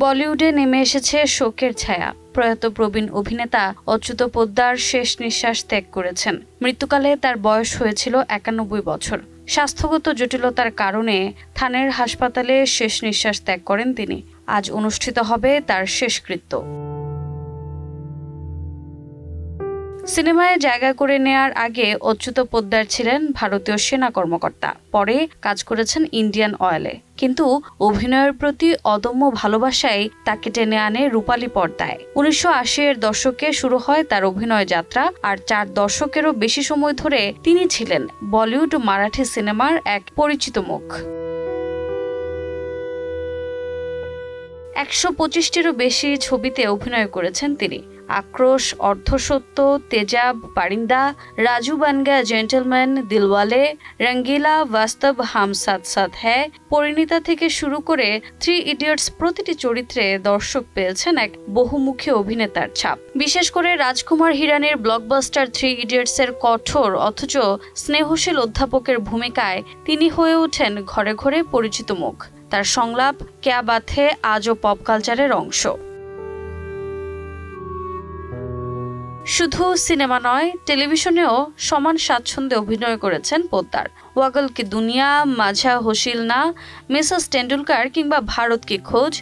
বলিউডে নেমে এসেছে শোকের ছায়া। প্রয়াত প্রবীণ অভিনেতা অচ্যুত পোদ্দার শেষ নিঃশ্বাস ত্যাগ করেছেন। মৃত্যুকালে তার বয়স হয়েছিল ৯১ বছর। স্বাস্থ্যগত জটিলতার কারণে থানের হাসপাতালে শেষ নিঃশ্বাস ত্যাগ করেন তিনি। আজ অনুষ্ঠিত হবে তার শেষকৃত্য। সিনেমায় জায়গা করে নেয়ার আগে অচ্যুত পোদ্দার ছিলেন ভারতীয় সেনা কর্মকর্তা। পরে কাজ করেছেন ইন্ডিয়ান অয়েলে। কিন্তু অভিনয়ের প্রতি অদম্য ভালোবাসায় তাকে টেনে আনে রূপালী পর্দায়। ১৯৮০-এর দশকে শুরু হয় তার অভিনয় যাত্রা, আর ৪ দশকেরও বেশি সময় ধরে তিনি ছিলেন বলিউড ও মারাঠি সিনেমার এক পরিচিত মুখ। ১২৫টিরও বেশি ছবিতে অভিনয় করেছেন তিনি। আক্রোশ, অর্ধসত্য, তেজাব, পারিন্দা, রাজু বান গয়া জেন্টলম্যান, দিলওয়ালে, রঙ্গিলা, বাস্তব, হাম সাথ সাথ হ্যায়, পরিণীতা থেকে শুরু করে 3 ইডিয়টস প্রতিটি চরিত্রে দর্শক পেয়েছেন এক বহুমুখী অভিনেতার ছাপ। বিশেষ করে রাজকুমার হিরানির ব্লকবাস্টার 3 ইডিয়টসের কঠোর অথচ স্নেহশীল অধ্যাপকের ভূমিকায় তিনি হয়ে ওঠেন ঘরে ঘরে পরিচিত মুখ। তার সংলাপ ক্যা বাত হে আজও পপ কালচারের অংশ। শুধু সিনেমা নয়, টেলিভিশনেও সমান স্বাচ্ছন্দ্যে অভিনয় করেছেন পোদ্দার। ওয়াগল কি দুনিয়া, মাঝা হোসিল না, মিসেস টেন্ডুলকার কিংবা ভারত কি খোঁজ,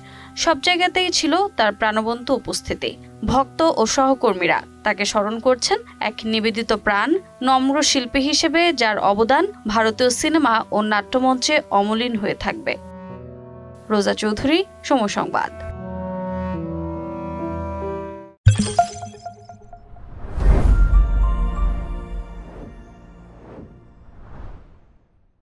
সব জায়গাতেই ছিল তার প্রাণবন্ত উপস্থিতি। ভক্ত ও সহকর্মীরা তাকে স্মরণ করছেন এক নিবেদিত প্রাণ, নম্র শিল্পী হিসেবে যার অবদান ভারতীয় সিনেমা ও নাট্যমঞ্চে অমলিন হয়ে থাকবে। রোজা চৌধুরী, সময় সংবাদ।